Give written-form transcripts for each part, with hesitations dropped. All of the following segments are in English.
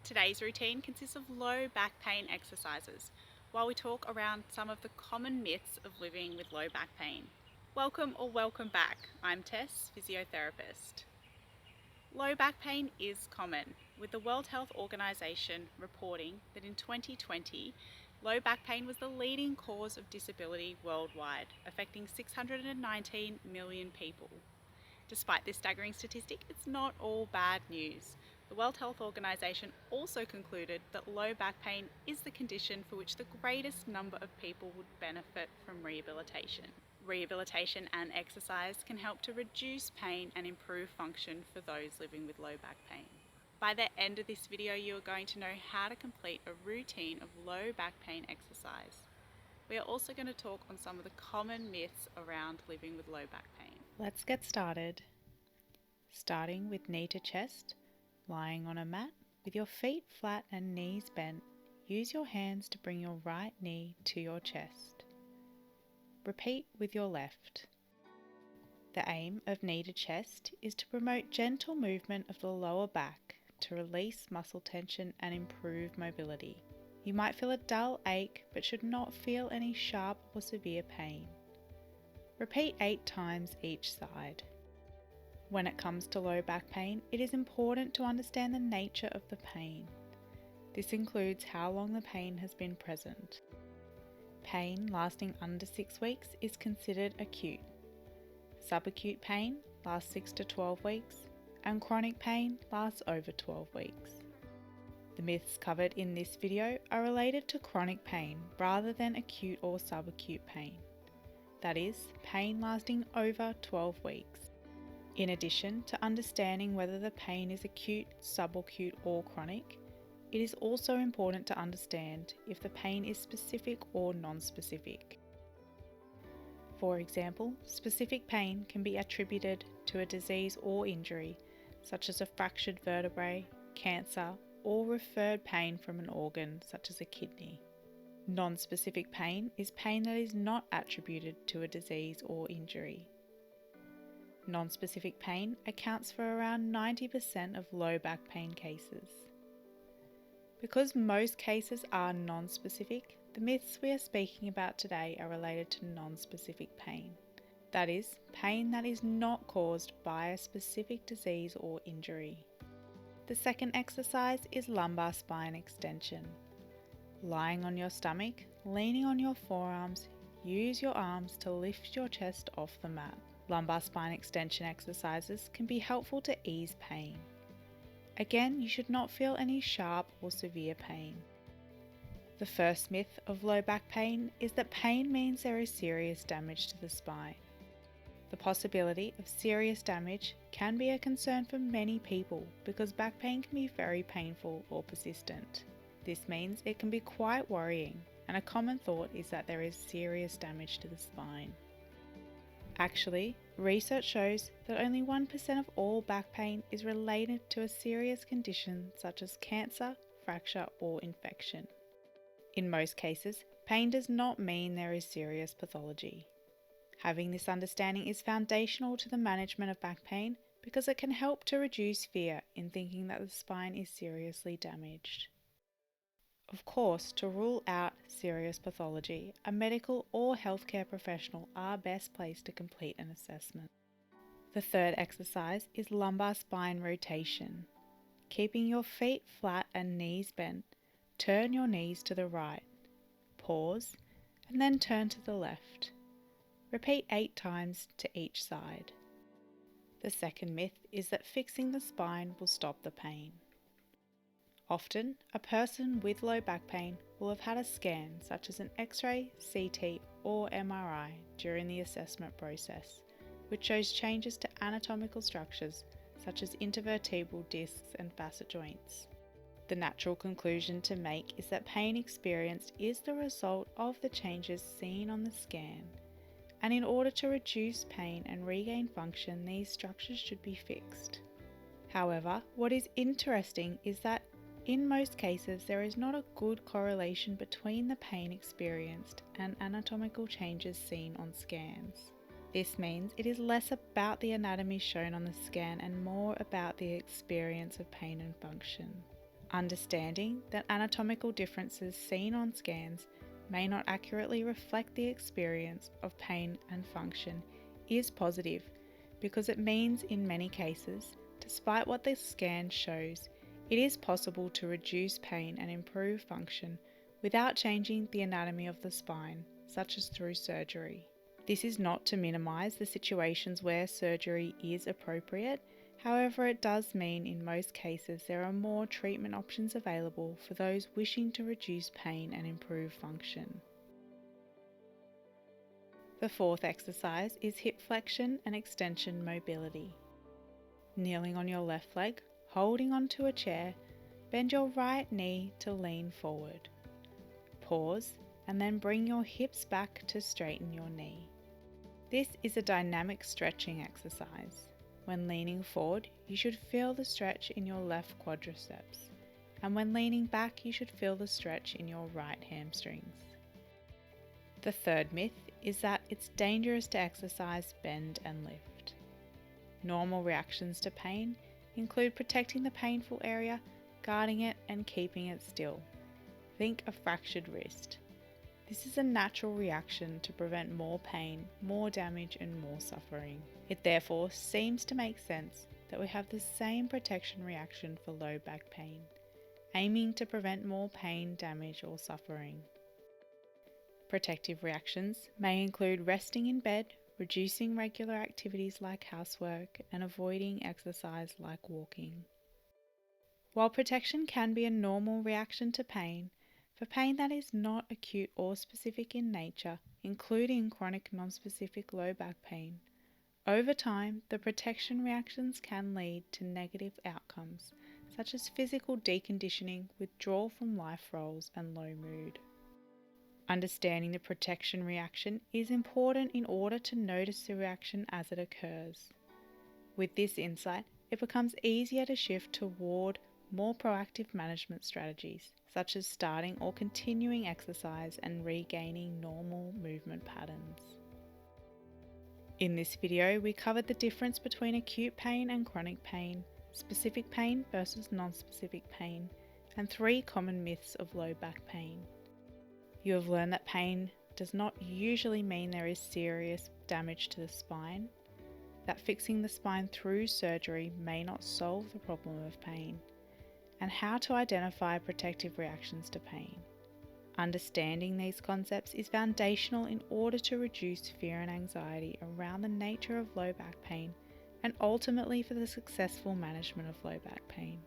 Today's routine consists of low back pain exercises, while we talk around some of the common myths of living with low back pain. Welcome or welcome back. I'm Tess, physiotherapist. Low back pain is common, with the World Health Organization reporting that in 2020, low back pain was the leading cause of disability worldwide, affecting 619 million people. Despite this staggering statistic, it's not all bad news. The World Health Organization also concluded that low back pain is the condition for which the greatest number of people would benefit from rehabilitation. Rehabilitation and exercise can help to reduce pain and improve function for those living with low back pain. By the end of this video, you are going to know how to complete a routine of low back pain exercise. We are also going to talk on some of the common myths around living with low back pain. Let's get started. Starting with knee to chest, lying on a mat with your feet flat and knees bent, use your hands to bring your right knee to your chest. Repeat with your left. The aim of knee to chest is to promote gentle movement of the lower back to release muscle tension and improve mobility. You might feel a dull ache but should not feel any sharp or severe pain. Repeat 8 times each side. When it comes to low back pain, it is important to understand the nature of the pain. This includes how long the pain has been present. Pain lasting under 6 weeks is considered acute. Subacute pain lasts 6 to 12 weeks, and chronic pain lasts over 12 weeks. The myths covered in this video are related to chronic pain rather than acute or subacute pain. That is, pain lasting over 12 weeks. In addition to understanding whether the pain is acute, subacute or chronic, it is also important to understand if the pain is specific or non-specific. For example, specific pain can be attributed to a disease or injury, such as a fractured vertebrae, cancer, or referred pain from an organ, such as a kidney. Non-specific pain is pain that is not attributed to a disease or injury. Non-specific pain accounts for around 90% of low back pain cases. Because most cases are non-specific, the myths we are speaking about today are related to non-specific pain. That is, pain that is not caused by a specific disease or injury. The second exercise is lumbar spine extension. Lying on your stomach, leaning on your forearms, use your arms to lift your chest off the mat. Lumbar spine extension exercises can be helpful to ease pain. Again, you should not feel any sharp or severe pain. The first myth of low back pain is that pain means there is serious damage to the spine. The possibility of serious damage can be a concern for many people because back pain can be very painful or persistent. This means it can be quite worrying, and a common thought is that there is serious damage to the spine. Actually, research shows that only 1% of all back pain is related to a serious condition such as cancer, fracture, or infection. In most cases, pain does not mean there is serious pathology. Having this understanding is foundational to the management of back pain because it can help to reduce fear in thinking that the spine is seriously damaged. Of course, to rule out serious pathology, a medical or healthcare professional are best placed to complete an assessment. The third exercise is lumbar spine rotation. Keeping your feet flat and knees bent, turn your knees to the right. Pause, and then turn to the left. Repeat 8 times to each side. The second myth is that fixing the spine will stop the pain. Often, a person with low back pain will have had a scan such as an X-ray, CT or MRI during the assessment process, which shows changes to anatomical structures such as intervertebral discs and facet joints. The natural conclusion to make is that pain experienced is the result of the changes seen on the scan, and in order to reduce pain and regain function, these structures should be fixed. However, what is interesting is that in most cases, there is not a good correlation between the pain experienced and anatomical changes seen on scans. This means it is less about the anatomy shown on the scan and more about the experience of pain and function. Understanding that anatomical differences seen on scans may not accurately reflect the experience of pain and function is positive because it means in many cases, despite what the scan shows, it is possible to reduce pain and improve function without changing the anatomy of the spine, such as through surgery. This is not to minimise the situations where surgery is appropriate. However, it does mean in most cases there are more treatment options available for those wishing to reduce pain and improve function. The fourth exercise is hip flexion and extension mobility. Kneeling on your left leg, holding onto a chair, bend your right knee to lean forward. Pause and then bring your hips back to straighten your knee. This is a dynamic stretching exercise. When leaning forward, you should feel the stretch in your left quadriceps, and when leaning back, you should feel the stretch in your right hamstrings. The third myth is that it's dangerous to exercise, bend and lift. Normal reactions to pain include protecting the painful area, guarding it and keeping it still. Think a fractured wrist. This is a natural reaction to prevent more pain, more damage and more suffering. It therefore seems to make sense that we have the same protection reaction for low back pain, aiming to prevent more pain, damage or suffering. Protective reactions may include resting in bed, reducing regular activities like housework and avoiding exercise like walking. While protection can be a normal reaction to pain, for pain that is not acute or specific in nature, including chronic non-specific low back pain, over time the protection reactions can lead to negative outcomes such as physical deconditioning, withdrawal from life roles and low mood. Understanding the protection reaction is important in order to notice the reaction as it occurs. With this insight, it becomes easier to shift toward more proactive management strategies, such as starting or continuing exercise and regaining normal movement patterns. In this video, we covered the difference between acute pain and chronic pain, specific pain versus non-specific pain, and 3 common myths of low back pain. You have learned that pain does not usually mean there is serious damage to the spine, that fixing the spine through surgery may not solve the problem of pain, and how to identify protective reactions to pain. Understanding these concepts is foundational in order to reduce fear and anxiety around the nature of low back pain and ultimately for the successful management of low back pain.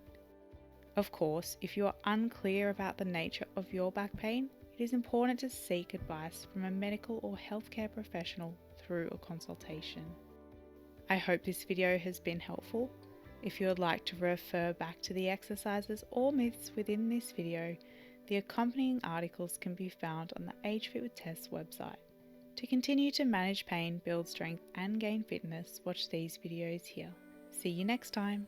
Of course, if you are unclear about the nature of your back pain, it is important to seek advice from a medical or healthcare professional through a consultation. I hope this video has been helpful. If you would like to refer back to the exercises or myths within this video, the accompanying articles can be found on the BHlth with Tess website. To continue to manage pain, build strength and gain fitness, watch these videos here. See you next time.